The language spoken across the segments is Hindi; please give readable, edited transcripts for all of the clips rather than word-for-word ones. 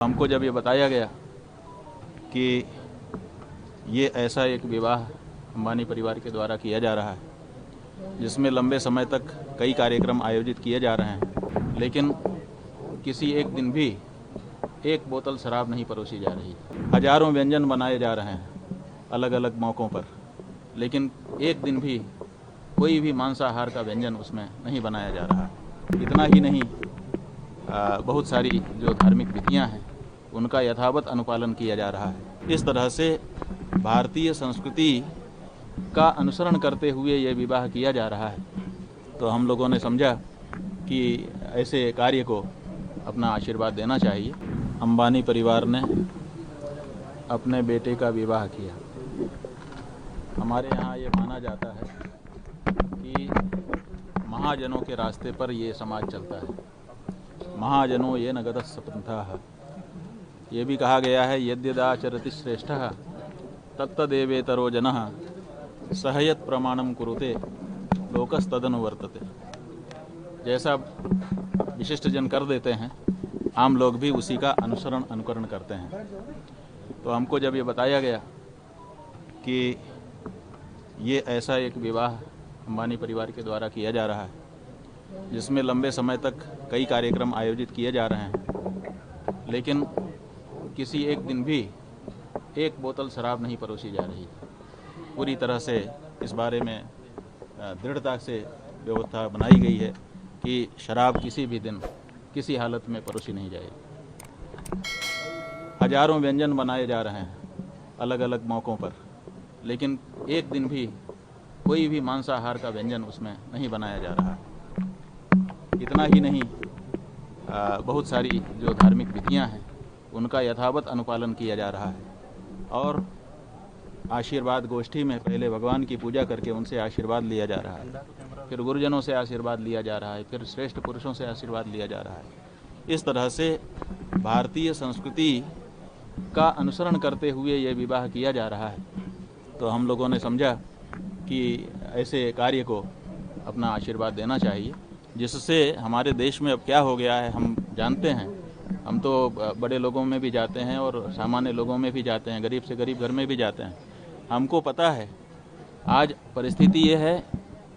हमको जब ये बताया गया कि ये ऐसा एक विवाह अंबानी परिवार के द्वारा किया जा रहा है जिसमें लंबे समय तक कई कार्यक्रम आयोजित किए जा रहे हैं, लेकिन किसी एक दिन भी एक बोतल शराब नहीं परोसी जा रही। हजारों व्यंजन बनाए जा रहे हैं अलग अलग मौक़ों पर, लेकिन एक दिन भी कोई भी मांसाहार का व्यंजन उसमें नहीं बनाया जा रहा। इतना ही नहीं, बहुत सारी जो धार्मिक विधियां हैं उनका यथावत अनुपालन किया जा रहा है। इस तरह से भारतीय संस्कृति का अनुसरण करते हुए ये विवाह किया जा रहा है। तो हम लोगों ने समझा कि ऐसे कार्य को अपना आशीर्वाद देना चाहिए। अंबानी परिवार ने अपने बेटे का विवाह किया। हमारे यहाँ ये माना जाता है कि महाजनों के रास्ते पर ये समाज चलता है। महाजनों ये न गतः सपंथाः। ये भी कहा गया है यद्यदाचरति श्रेष्ठः तत्तदेवेतरो जनः सहयत प्रमाणम कुरुते लोकस्तदनुवर्तते। जैसा विशिष्ट जन कर देते हैं, आम लोग भी उसी का अनुकरण करते हैं। तो हमको जब ये बताया गया कि ये ऐसा एक विवाह अंबानी परिवार के द्वारा किया जा रहा है जिसमें लंबे समय तक कई कार्यक्रम आयोजित किए जा रहे हैं, लेकिन किसी एक दिन भी एक बोतल शराब नहीं परोसी जा रही। पूरी तरह से इस बारे में दृढ़ता से व्यवस्था बनाई गई है कि शराब किसी भी दिन किसी हालत में परोसी नहीं जाएगी। हजारों व्यंजन बनाए जा रहे हैं अलग अलग मौक़ों पर, लेकिन एक दिन भी कोई भी मांसाहार का व्यंजन उसमें नहीं बनाया जा रहा। इतना ही नहीं, बहुत सारी जो धार्मिक विधियां हैं उनका यथावत अनुपालन किया जा रहा है। और आशीर्वाद गोष्ठी में पहले भगवान की पूजा करके उनसे आशीर्वाद लिया जा रहा है, फिर गुरुजनों से आशीर्वाद लिया जा रहा है, फिर श्रेष्ठ पुरुषों से आशीर्वाद लिया जा रहा है। इस तरह से भारतीय संस्कृति का अनुसरण करते हुए ये विवाह किया जा रहा है। तो हम लोगों ने समझा कि ऐसे कार्य को अपना आशीर्वाद देना चाहिए, जिससे हमारे देश में अब क्या हो गया है हम जानते हैं। हम तो बड़े लोगों में भी जाते हैं और सामान्य लोगों में भी जाते हैं, गरीब से गरीब घर में भी जाते हैं। हमको पता है आज परिस्थिति ये है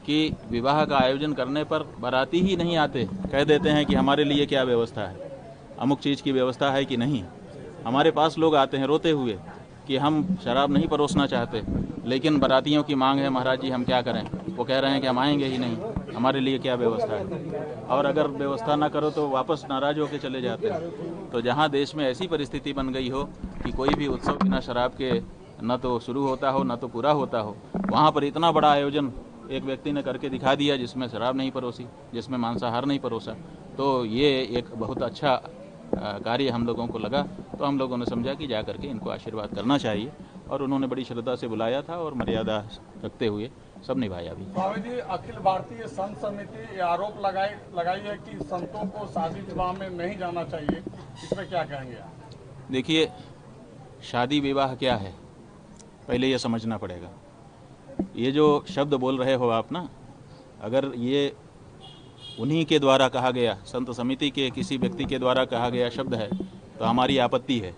कि विवाह का आयोजन करने पर बाराती ही नहीं आते, कह देते हैं कि हमारे लिए क्या व्यवस्था है, अमुक चीज़ की व्यवस्था है कि नहीं। हमारे पास लोग आते हैं रोते हुए कि हम शराब नहीं परोसना चाहते, लेकिन बारातियों की मांग है, महाराज जी हम क्या करें। वो कह रहे हैं कि हम आएंगे ही नहीं, हमारे लिए क्या व्यवस्था है। और अगर व्यवस्था ना करो तो वापस नाराज होकर चले जाते हैं। तो जहाँ देश में ऐसी परिस्थिति बन गई हो कि कोई भी उत्सव बिना शराब के न तो शुरू होता हो न तो पूरा होता हो, वहाँ पर इतना बड़ा आयोजन एक व्यक्ति ने करके दिखा दिया जिसमें शराब नहीं परोसी, जिसमें मांसाहार नहीं परोसा। तो ये एक बहुत अच्छा कार्य हम लोगों को लगा। तो हम लोगों ने समझा कि जा करके इनको आशीर्वाद करना चाहिए, और उन्होंने बड़ी श्रद्धा से बुलाया था और मर्यादा रखते हुए सब निभाया भी। स्वामी जी, अखिल भारतीय संत समिति आरोप लगाई है कि संतों को शादी विवाह में नहीं जाना चाहिए, इस पर क्या कहेंगे आप? देखिए, शादी विवाह क्या है पहले ये समझना पड़ेगा। ये जो शब्द बोल रहे हो आप ना, अगर ये उन्हीं के द्वारा कहा गया, संत समिति के किसी व्यक्ति के द्वारा कहा गया शब्द है तो हमारी आपत्ति है।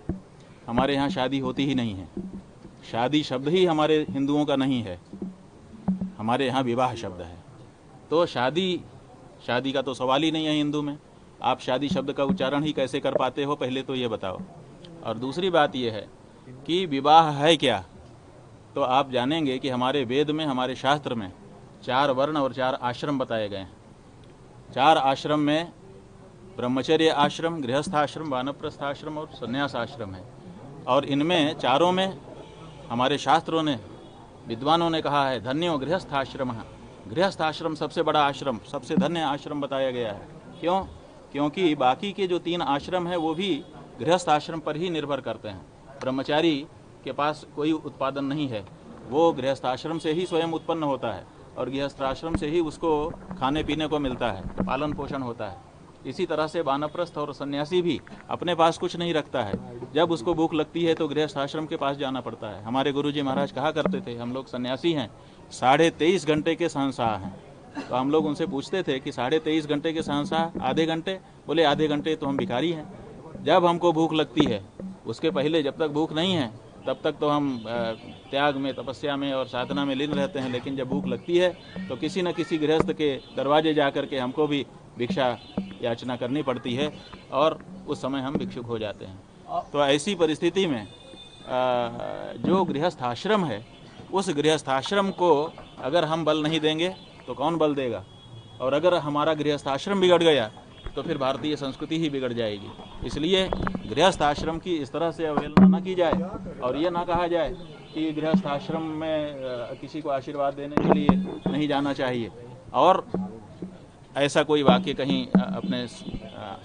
हमारे यहाँ शादी होती ही नहीं है। शादी शब्द ही हमारे हिंदुओं का नहीं है, हमारे यहाँ विवाह शब्द है। तो शादी का तो सवाल ही नहीं है हिंदू में। आप शादी शब्द का उच्चारण ही कैसे कर पाते हो, पहले तो ये बताओ। और दूसरी बात ये है कि विवाह है क्या, तो आप जानेंगे कि हमारे वेद में, हमारे शास्त्र में 4 वर्ण और 4 आश्रम बताए गए हैं। 4 आश्रम में ब्रह्मचर्य आश्रम, गृहस्थ आश्रम, वानप्रस्थ आश्रम और संन्यास आश्रम है। और इनमें चारों में हमारे शास्त्रों ने, विद्वानों ने कहा है धन्यो गृहस्थ आश्रम। गृहस्थ आश्रम सबसे बड़ा आश्रम, सबसे धन्य आश्रम बताया गया है। क्यों? क्योंकि बाकी के जो 3 आश्रम हैं वो भी गृहस्थ आश्रम पर ही निर्भर करते हैं। ब्रह्मचारी के पास कोई उत्पादन नहीं है, वो गृहस्थ आश्रम से ही स्वयं उत्पन्न होता है और गृहस्थ आश्रम से ही उसको खाने पीने को मिलता है, पालन पोषण होता है। इसी तरह से वानप्रस्थ और सन्यासी भी अपने पास कुछ नहीं रखता है, जब उसको भूख लगती है तो गृहस्थ आश्रम के पास जाना पड़ता है। हमारे गुरुजी महाराज कहा करते थे, हम लोग सन्यासी हैं, 23.5 घंटे के शहंशाह हैं। तो हम लोग उनसे पूछते थे कि 23.5 घंटे के शहंशाह, आधे घंटे? बोले आधे घंटे तो हम भिखारी हैं। जब हमको भूख लगती है, उसके पहले जब तक भूख नहीं है तब तक तो हम त्याग में, तपस्या में और साधना में लीन रहते हैं। लेकिन जब भूख लगती है तो किसी न किसी गृहस्थ के दरवाजे जा कर के हमको भी भिक्षा याचना करनी पड़ती है और उस समय हम भिक्षुक हो जाते हैं। तो ऐसी परिस्थिति में जो गृहस्थ आश्रम है, उस गृहस्थ आश्रम को अगर हम बल नहीं देंगे तो कौन बल देगा? और अगर हमारा गृहस्थ आश्रम बिगड़ गया तो फिर भारतीय संस्कृति ही बिगड़ जाएगी। इसलिए गृहस्थ आश्रम की इस तरह से अवहेलना न की जाए और ये ना कहा जाए कि गृहस्थ आश्रम में किसी को आशीर्वाद देने के लिए नहीं जाना चाहिए। और ऐसा कोई वाक्य कहीं अपने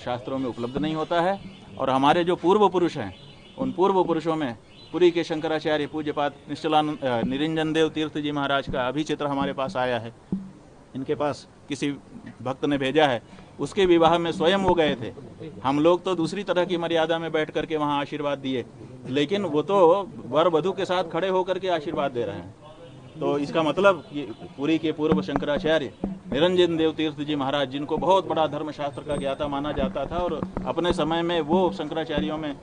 शास्त्रों में उपलब्ध नहीं होता है। और हमारे जो पूर्व पुरुष हैं, उन पूर्व पुरुषों में पुरी के शंकराचार्य पूज्यपाद निश्चलानंद निरंजन देव तीर्थ जी महाराज का अभी चित्र हमारे पास आया है। इनके पास किसी भक्त ने भेजा है, उसके विवाह में स्वयं वो गए थे। हम लोग तो दूसरी तरह की मर्यादा में बैठ करके वहाँ आशीर्वाद दिए, लेकिन वो तो वर वधू के साथ खड़े होकर के आशीर्वाद दे रहे हैं। तो इसका मतलब ये पुरी के पूर्व शंकराचार्य निरंजन देव तीर्थ जी महाराज, जिनको बहुत बड़ा धर्मशास्त्र का ज्ञाता माना जाता था और अपने समय में वो शंकराचार्यों में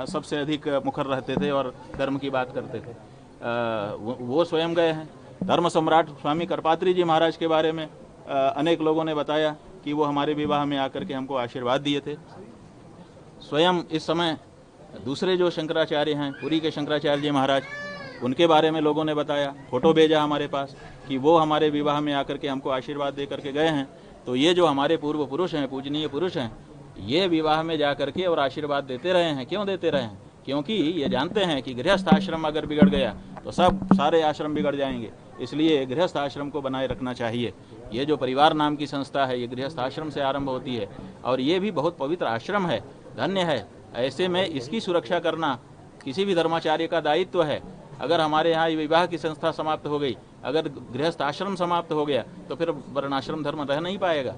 सबसे अधिक मुखर रहते थे और धर्म की बात करते थे, वो स्वयं गए हैं। धर्म सम्राट स्वामी करपात्री जी महाराज के बारे में अनेक लोगों ने बताया कि वो हमारे विवाह में आकर के हमको आशीर्वाद दिए थे। स्वयं इस समय दूसरे जो शंकराचार्य हैं, पुरी के शंकराचार्य जी महाराज, उनके बारे में लोगों ने बताया, फोटो भेजा हमारे पास कि वो हमारे विवाह में आकर के हमको आशीर्वाद दे करके गए हैं। तो ये जो हमारे पूर्व पुरुष हैं, पूजनीय पुरुष हैं, ये विवाह में जा करके और आशीर्वाद देते रहे हैं। क्यों देते रहे हैं? क्योंकि ये जानते हैं कि गृहस्थ आश्रम अगर बिगड़ गया तो सारे आश्रम बिगड़ जाएंगे। इसलिए गृहस्थ आश्रम को बनाए रखना चाहिए। ये जो परिवार नाम की संस्था है, ये गृहस्थ आश्रम से आरंभ होती है और ये भी बहुत पवित्र आश्रम है, धन्य है। ऐसे में इसकी सुरक्षा करना किसी भी धर्माचार्य का दायित्व है। अगर हमारे यहाँ विवाह की संस्था समाप्त हो गई, अगर गृहस्थ आश्रम समाप्त हो गया, तो फिर वर्णाश्रम धर्म रह नहीं पाएगा।